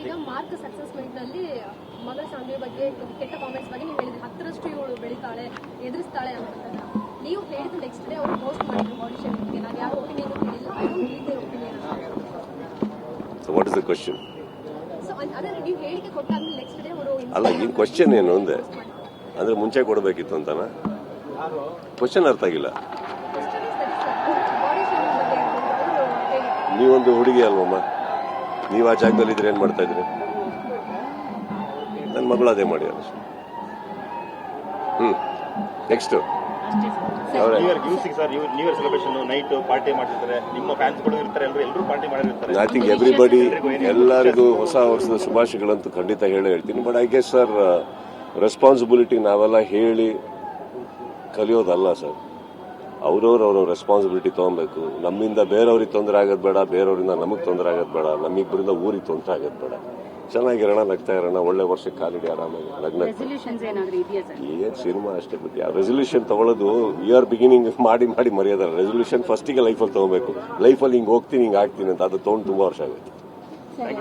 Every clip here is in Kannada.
ಈಗ ಮಾರ್ಕ್ ಸಕ್ಸಸ್ ಮೀಟ್ನಲ್ಲಿ ಮಗಳ ಸಾಂದ್ವಿ ಬಗ್ಗೆ ಕೆಟ್ಟ ಕಾಮೆಂಟ್ಸ್ ಬಗ್ಗೆ ನೀವು ಹೇಳಿದ್ರಿ 10ರಷ್ಟು ಇವಳು ಬೆಳಿತಾಳೆ ಎದುರಿಸ್ತಾಳೆ ಅಂತ ನೀವು ಹೇಳಿದ ನೆಕ್ಸ್ಟ್ ಡೇ ಅವರು ಪೋಸ್ಟ್ ಮಾಡಿದ್ರು ಬಾಡಿ ಶೇಮಿಂಗ್ಗೆ ನಾನು ಯಾರು ಒಪಿನಿಯನ್ ಹೇಳಿಲ್ಲ I don't need there opinion. So what is the question? So ಅದನ್ನ ನೀವು ಹೇಳಿಕೆ ಕೊಟ್ಟಾದ್ಮೇಲೆ ನೆಕ್ಸ್ಟ್ ಡೇ ಅವರು ಅಲ್ಲ ಈ ಕ್ವೆಶ್ಚನ್ ಏನು ಅಂದೆ ಅಂದ್ರೆ ಮುಂಚೆ ಕೊಡಬೇಕಿತ್ತು ಅಂತನಾ? ಕ್ವೆಶ್ಚನ್ ಅರ್ಥ ಆಗಿಲ್ಲ. ಬಾಡಿ ಶೇಮಿಂಗ್ ಬಗ್ಗೆ ಹೇಳಿ. ನೀವೊಂದು ಹುಡುಗಿ ಅಲ್ವಮ್ಮ, ನೀವು ಆ ಜಾಗದಲ್ಲಿ ಇದ್ರೆ ಏನ್ ಮಾಡ್ತಾ ಇದ್ರಿ? ನನ್ನ ಮಗಳು ಅದೇ ಮಾಡಿ ಅನಿಸ್ತು. Next new celebration night party ಮಾಡ್ತಿರ್ತಾರೆ, ನಿಮ್ಮ ಫ್ಯಾನ್ಸ್ಗಳು ಇರ್ತಾರೆ, ಎಲ್ಲರೂ ಪಾರ್ಟಿ ಮಾಡಿರ್ತಾರೆ. ಐ ಥಿಂಕ್ ಎವ್ರಿಬಡಿ ಎಲ್ಲರಿಗೂ ಹೊಸ ವರ್ಷದ ಶುಭಾಶಯಗಳಂತೂ ಖಂಡಿತ ಹೇಳ್ತೀನಿ. But I guess sir responsibility ನಾವೆಲ್ಲ ಹೇಳಿ ಕಲಿಯೋದಲ್ಲ ಸರ್. ಅವ್ರವ್ರ ರೆಸ್ಪಾನ್ಸಿಬಿಲಿಟಿ ತಗೊಬೇಕು. ನಮ್ಮಿಂದ ಬೇರೆಯವ್ರಿಗೆ ತೊಂದರೆ ಆಗೋದು ಬೇಡ, ಬೇರೆಯವರಿಂದ ನಮಗೆ ತೊಂದರೆ ಆಗೋದು ಬೇಡ, ನಮ್ಮಿಬ್ಬರಿಂದ ಊರಿಗೆ ತೊಂದರೆ ಆಗೋದು ಬೇಡ. ಚೆನ್ನಾಗಿರೋಣ, ನಗ್ತಾ ಇರೋಣ, ಒಳ್ಳೆ ವರ್ಷ ಕಾಲಿಡಿ ಆರಾಮಾಗಿ ಲಗ್ನ. ಏನ್ ಸಿನಿಮಾ ಅಷ್ಟೇ ಬಿಟ್ಟು ಯಾವ ರೆಸೊಲ್ಯೂಷನ್ ತಗೊಳ್ಳೋದು ಇಯರ್ ಬಿಗಿನಿಂಗ್ ಮಾಡಿ ಮರೆಯೋದಲ್ಲ. ರೆಸೊಲ್ಯೂಷನ್ ಫಸ್ಟಿಗೆ ಲೈಫಲ್ಲಿ ತಗೋಬೇಕು. ಲೈಫಲ್ಲಿ ಹಿಂಗೆ ಹೋಗ್ತೀನಿ ಹಿಂಗೆ ಆಗ್ತೀನಿ ಅಂತ ಅದು ತೊಗೊಂಡು ತುಂಬಾ ವರ್ಷ ಆಗುತ್ತೆ. ಸರ್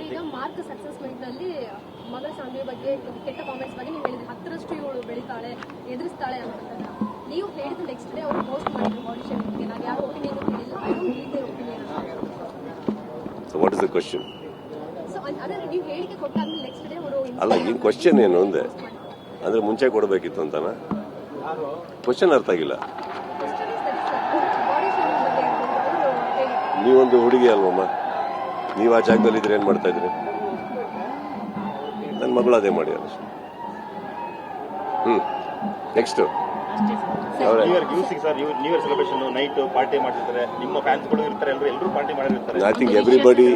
ಈಗ ಮಾರ್ಕ್ ಸಕ್ಸಸ್ ಮೀಟ್ನಲ್ಲಿ ಮಗಳ ಸಾಂದ್ವಿ ಬಗ್ಗೆ ಕೆಟ್ಟ ಕಾಮೆಂಟ್ಸ್ ಬಗ್ಗೆ ನೀವು ಹೇಳಿದ್ರಿ 10ರಷ್ಟು ಇವಳು ಬೆಳಿತಾಳೆ ಎದುರಿಸ್ತಾಳೆ ಅಂತ ನೀವು ಹೇಳಿದ ನೆಕ್ಸ್ಟ್ ಡೇ ಅವರು ಪೋಸ್ಟ್ ಮಾಡಿದ್ರು ಬಾಡಿ ಶೇಮಿಂಗ್ಗೆ ನಾನು ಯಾರು ಒಪಿನಿಯನ್ ಹೇಳಿಲ್ಲ I don't need there opinion. So what is the question? So ಅದನ್ನ ನೀವು ಹೇಳಿಕೆ ಕೊಟ್ಟಾದ್ಮೇಲೆ ನೆಕ್ಸ್ಟ್ ಡೇ ಅವರು ಅಲ್ಲ ಈ ಕ್ವೆಶ್ಚನ್ ಏನು ಅಂದೆ ಅಂದ್ರೆ ಮುಂಚೆ ಕೊಡಬೇಕಿತ್ತು ಅಂತನಾ? ಕ್ವೆಶ್ಚನ್ ಅರ್ಥ ಆಗಿಲ್ಲ. ಬಾಡಿ ಶೇಮಿಂಗ್ ಬಗ್ಗೆ ಹೇಳಿ. ನೀವೊಂದು ಹುಡುಗಿ ಅಲ್ವಮ್ಮ, ನೀವು ಆ ಜಾಗದಲ್ಲಿ ಇದ್ರೆ ಏನ್ ಮಾಡ್ತಾ ಇದ್ರಿ? ನನ್ನ ಮಗಳು ಅದೇ ಮಾಡಿ ಅನಿಸ್ತು. Next new celebration night party ಮಾಡ್ತಿರ್ತಾರೆ, ನಿಮ್ಮ ಫ್ಯಾನ್ಸ್ಗಳು ಇರ್ತಾರೆ, ಎಲ್ಲರೂ ಪಾರ್ಟಿ ಮಾಡಿರ್ತಾರೆ. ಐ ಥಿಂಕ್ ಎವ್ರಿಬಡಿ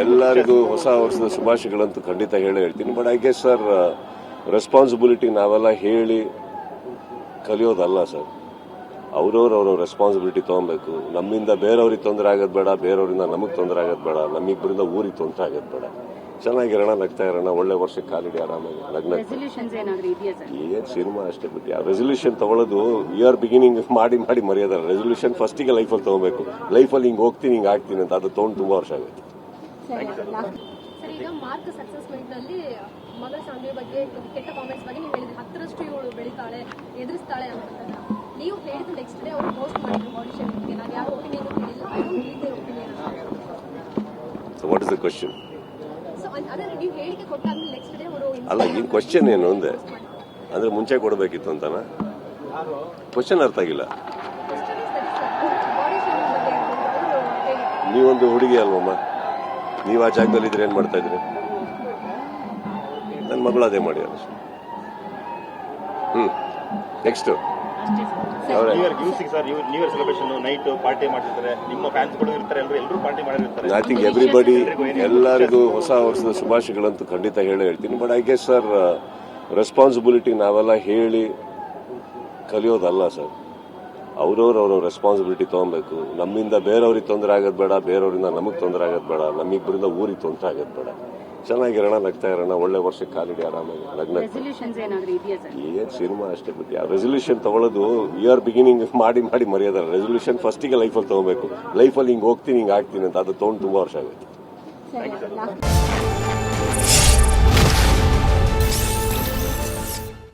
ಎಲ್ಲರಿಗೂ ಹೊಸ ವರ್ಷದ ಶುಭಾಶಯಗಳಂತೂ ಖಂಡಿತ ಹೇಳ್ತೀನಿ. But I guess sir responsibility ನಾವೆಲ್ಲ ಹೇಳಿ ಕಲಿಯೋದಲ್ಲ ಸರ್. ಅವ್ರವ್ರ ರೆಸ್ಪಾನ್ಸಿಬಿಲಿಟಿ ತಗೊಬೇಕು. ನಮ್ಮಿಂದ ಬೇರೆಯವ್ರಿಗೆ ತೊಂದರೆ ಆಗೋದು ಬೇಡ, ಬೇರೆಯವರಿಂದ ನಮಗೆ ತೊಂದರೆ ಆಗೋದು ಬೇಡ, ನಮ್ಮಿಬ್ಬರಿಂದ ಊರಿಗೆ ತೊಂದರೆ ಆಗೋದು ಬೇಡ. ಚೆನ್ನಾಗಿರೋಣ, ನಗ್ತಾ ಇರೋಣ, ಒಳ್ಳೆ ವರ್ಷ ಕಾಲಿಡಿ ಆರಾಮಾಗಿ ಲಗ್ನ. ಏನ್ ಸಿನಿಮಾ ಅಷ್ಟೇ ಬಿಟ್ಟು ಯಾವ ರೆಸೊಲ್ಯೂಷನ್ ತಗೊಳ್ಳೋದು ಇಯರ್ ಬಿಗಿನಿಂಗ್ ಮಾಡಿ ಮರೆಯೋದಲ್ಲ. ರೆಸೊಲ್ಯೂಷನ್ ಫಸ್ಟಿಗೆ ಲೈಫಲ್ಲಿ ತಗೋಬೇಕು. ಲೈಫಲ್ಲಿ ಹಿಂಗೆ ಹೋಗ್ತೀನಿ ಹಿಂಗೆ ಆಗ್ತೀನಿ ಅಂತ ಅದು ತೊಗೊಂಡು ತುಂಬಾ ವರ್ಷ ಆಗುತ್ತೆ. ಸರ್ ಈಗ ಮಾರ್ಕ್ ಸಕ್ಸಸ್ ಮೀಟ್ನಲ್ಲಿ ಮಗಳ ಸಾಂದ್ವಿ ಬಗ್ಗೆ ಕೆಟ್ಟ ಕಾಮೆಂಟ್ಸ್ ಬಗ್ಗೆ ನೀವು ಹೇಳಿದ್ರಿ 10ರಷ್ಟು ಇವಳು ಬೆಳಿತಾಳೆ ಎದುರಿಸ್ತಾಳೆ ಅಂತ ನೀವು ಹೇಳಿದ ನೆಕ್ಸ್ಟ್ ಡೇ ಅವರು ಪೋಸ್ಟ್ ಮಾಡಿದ್ರು ಬಾಡಿ ಶೇಮಿಂಗ್ಗೆ ನಾನು ಯಾರು ಒಪಿನಿಯನ್ ಹೇಳಿಲ್ಲ I don't need there opinion. So what is the question? So ಅದನ್ನ ನೀವು ಹೇಳಿಕೆ ಕೊಟ್ಟಾದ್ಮೇಲೆ ನೆಕ್ಸ್ಟ್ ಡೇ ಅವರು ಅಲ್ಲ ಈ ಕ್ವೆಶ್ಚನ್ ಏನು ಅಂದೆ ಅಂದ್ರೆ ಮುಂಚೆ ಕೊಡಬೇಕಿತ್ತು ಅಂತನಾ? ಕ್ವೆಶ್ಚನ್ ಅರ್ಥ ಆಗಿಲ್ಲ. ಬಾಡಿ ಶೇಮಿಂಗ್ ಬಗ್ಗೆ ಹೇಳಿ. ನೀವೊಂದು ಹುಡುಗಿ ಅಲ್ವಮ್ಮ, ನೀವು ಆ ಜಾಗದಲ್ಲಿ ಇದ್ರೆ ಏನ್ ಮಾಡ್ತಾ ಇದ್ರಿ? ನನ್ನ ಮಗಳು ಅದೇ ಮಾಡಿ ಅನಿಸ್ತು. Next new celebration night party ಮಾಡ್ತಿರ್ತಾರೆ, ನಿಮ್ಮ ಫ್ಯಾನ್ಸ್ಗಳು ಇರ್ತಾರೆ, ಎಲ್ಲರೂ ಪಾರ್ಟಿ ಮಾಡಿರ್ತಾರೆ. ಐ ಥಿಂಕ್ ಎವ್ರಿಬಡಿ ಎಲ್ಲರಿಗೂ ಹೊಸ ವರ್ಷದ ಶುಭಾಶಯಗಳಂತೂ ಖಂಡಿತ ಹೇಳ್ತೀನಿ. But I guess sir responsibility ನಾವೆಲ್ಲ ಹೇಳಿ ಕಲಿಯೋದಲ್ಲ ಸರ್. ಅವ್ರವ್ರ ರೆಸ್ಪಾನ್ಸಿಬಿಲಿಟಿ ತಗೊಬೇಕು. ನಮ್ಮಿಂದ ಬೇರೆಯವ್ರಿಗೆ ತೊಂದರೆ ಆಗೋದು ಬೇಡ, ಬೇರೆಯವರಿಂದ ನಮಗೆ ತೊಂದರೆ ಆಗೋದು ಬೇಡ, ನಮ್ಮಿಬ್ಬರಿಂದ ಊರಿಗೆ ತೊಂದರೆ ಆಗೋದು ಬೇಡ. ಚೆನ್ನಾಗಿರೋಣ, ನಗ್ತಾ ಇರೋಣ, ಒಳ್ಳೆ ವರ್ಷ ಕಾಲಿಡಿ ಆರಾಮಾಗಿ ಲಗ್ನ. ಏನ್ ಸಿನಿಮಾ ಅಷ್ಟೇ ಬಿಟ್ಟು ಯಾವ ರೆಸೊಲ್ಯೂಷನ್ ತಗೊಳ್ಳೋದು ಇಯರ್ ಬಿಗಿನಿಂಗ್ ಮಾಡಿ ಮರೆಯೋದಲ್ಲ. ರೆಸೊಲ್ಯೂಷನ್ ಫಸ್ಟಿಗೆ ಲೈಫಲ್ಲಿ ತಗೋಬೇಕು. ಲೈಫಲ್ಲಿ ಹಿಂಗೆ ಹೋಗ್ತೀನಿ ಹಿಂಗೆ ಆಗ್ತೀನಿ ಅಂತ ಅದು ತೊಗೊಂಡು ತುಂಬಾ ವರ್ಷ ಆಗುತ್ತೆ.